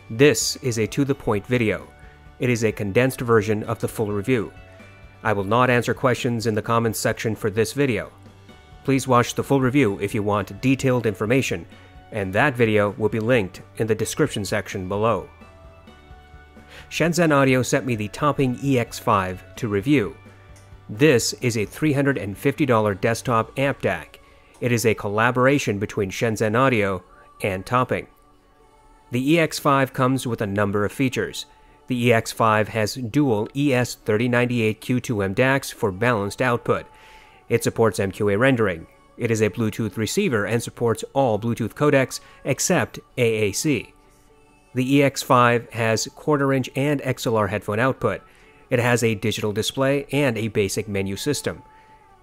This is a to-the-point video. It is a condensed version of the full review. I will not answer questions in the comments section for this video. Please watch the full review if you want detailed information, and that video will be linked in the description section below. Shenzhen Audio sent me the Topping EX5 to review. This is a $350 desktop amp DAC. It is a collaboration between Shenzhen Audio and Topping. The EX5 comes with a number of features. The EX5 has dual ES3098Q2M DACs for balanced output. It supports MQA rendering. It is a Bluetooth receiver and supports all Bluetooth codecs except AAC. The EX5 has quarter-inch and XLR headphone output. It has a digital display and a basic menu system.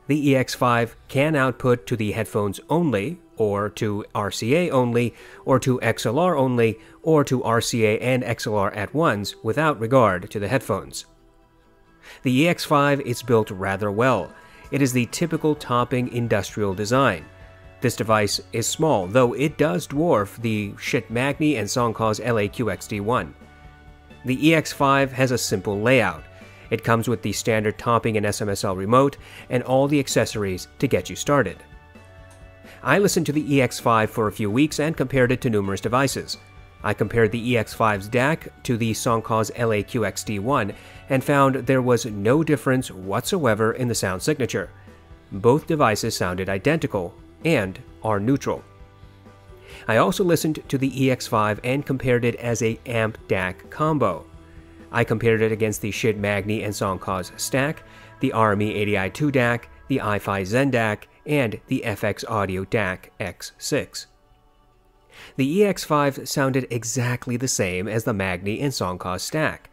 The EX5 can output to the headphones only, or to RCA only, or to XLR only, or to RCA and XLR at once without regard to the headphones. The EX5 is built rather well. It is the typical Topping industrial design. This device is small, though it does dwarf the Schiit Magni and Songcause LA-QXD1. The EX5 has a simple layout. It comes with the standard Topping and SMSL remote and all the accessories to get you started. I listened to the EX5 for a few weeks and compared it to numerous devices. I compared the EX5's DAC to the Songcause LA-QXD1 and found there was no difference whatsoever in the sound signature. Both devices sounded identical and are neutral. I also listened to the EX5 and compared it as a amp DAC combo. I compared it against the Schiit Magni and Songcause stack, the RME ADI2 DAC, the hifi Zen DAC, and the FX Audio DAC X6. The EX5 sounded exactly the same as the Magni and Songcause stack.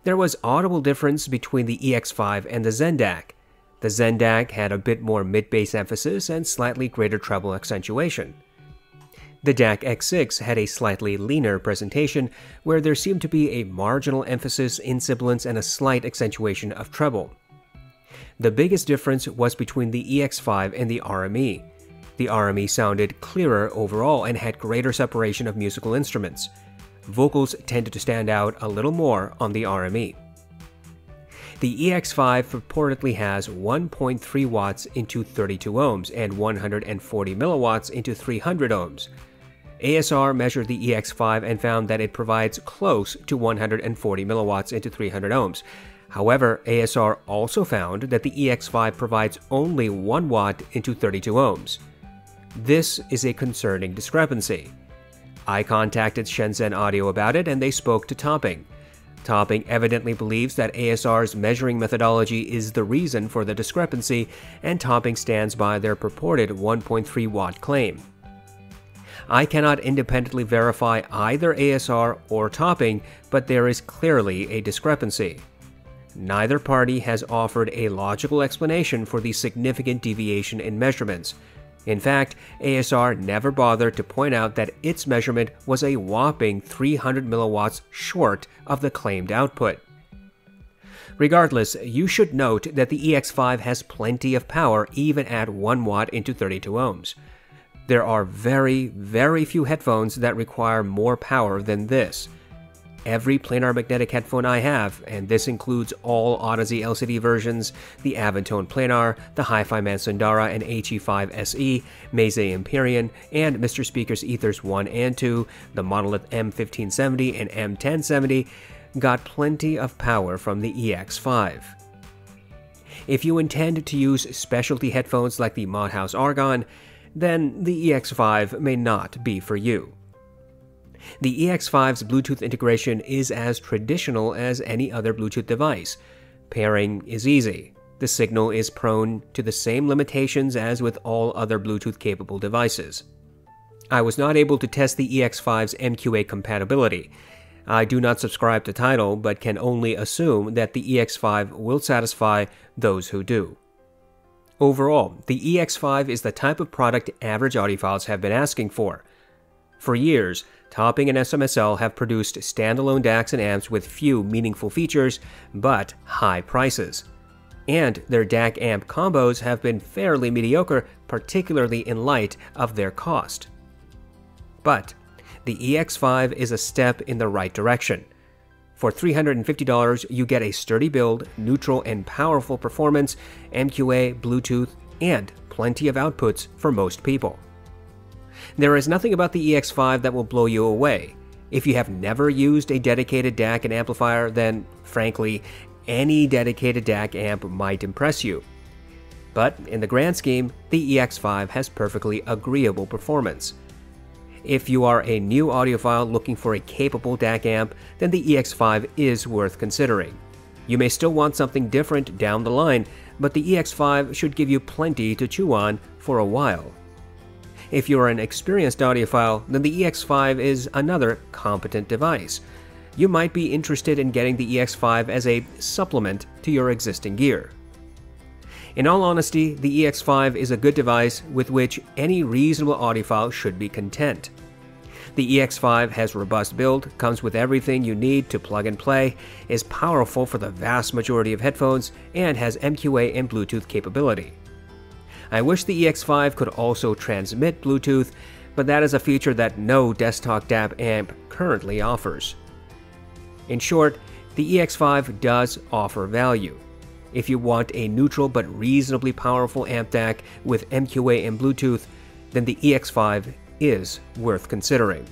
There was audible difference between the EX5 and the Zen DAC. The Zen DAC had a bit more mid-bass emphasis and slightly greater treble accentuation. The DAC X6 had a slightly leaner presentation, where there seemed to be a marginal emphasis in sibilance and a slight accentuation of treble. The biggest difference was between the EX5 and the RME. The RME sounded clearer overall and had greater separation of musical instruments. Vocals tended to stand out a little more on the RME. The EX5 purportedly has 1.3 watts into 32 ohms and 140 milliwatts into 300 ohms. ASR measured the EX5 and found that it provides close to 140 milliwatts into 300 ohms. However, ASR also found that the EX5 provides only 1 watt into 32 ohms. This is a concerning discrepancy. I contacted Shenzhen Audio about it and they spoke to Topping. Topping evidently believes that ASR's measuring methodology is the reason for the discrepancy, and Topping stands by their purported 1.3 watt claim. I cannot independently verify either ASR or Topping, but there is clearly a discrepancy. Neither party has offered a logical explanation for the significant deviation in measurements. In fact, ASR never bothered to point out that its measurement was a whopping 300 milliwatts short of the claimed output. Regardless, you should note that the EX5 has plenty of power even at 1 watt into 32 ohms. There are very, very few headphones that require more power than this. Every planar magnetic headphone I have, and this includes all audeze LCD versions, the Avantone Planar, the hifi Sundara and HE5 SE, meze Empyrean, and Mr. Speaker's Ethers 1 and 2, the Monolith M1570 and M1070, got plenty of power from the EX5. If you intend to use specialty headphones like the Modhouse Argon, then the EX5 may not be for you. The EX5's Bluetooth integration is as traditional as any other Bluetooth device. Pairing is easy. The signal is prone to the same limitations as with all other Bluetooth-capable devices. I was not able to test the EX5's MQA compatibility. I do not subscribe to Tidal, but can only assume that the EX5 will satisfy those who do. Overall, the EX5 is the type of product average audiophiles have been asking for. For years, Topping and SMSL have produced standalone DACs and amps with few meaningful features, but high prices. And their DAC amp combos have been fairly mediocre, particularly in light of their cost. But the EX5 is a step in the right direction. For $350, you get a sturdy build, neutral and powerful performance, MQA, Bluetooth, and plenty of outputs for most people. There is nothing about the EX5 that will blow you away. If you have never used a dedicated DAC and amplifier, then, frankly, any dedicated DAC amp might impress you. But in the grand scheme, the EX5 has perfectly agreeable performance. If you are a new audiophile looking for a capable DAC amp, then the EX5 is worth considering. You may still want something different down the line, but the EX5 should give you plenty to chew on for a while. If you're an experienced audiophile, then the EX5 is another competent device. You might be interested in getting the EX5 as a supplement to your existing gear. In all honesty, the EX5 is a good device with which any reasonable audiophile should be content. The EX5 has robust build, comes with everything you need to plug and play, is powerful for the vast majority of headphones, and has MQA and Bluetooth capability. I wish the EX5 could also transmit Bluetooth, but that is a feature that no desktop DAC amp currently offers. In short, the EX5 does offer value. If you want a neutral but reasonably powerful amp DAC with MQA and Bluetooth, then the EX5 is worth considering.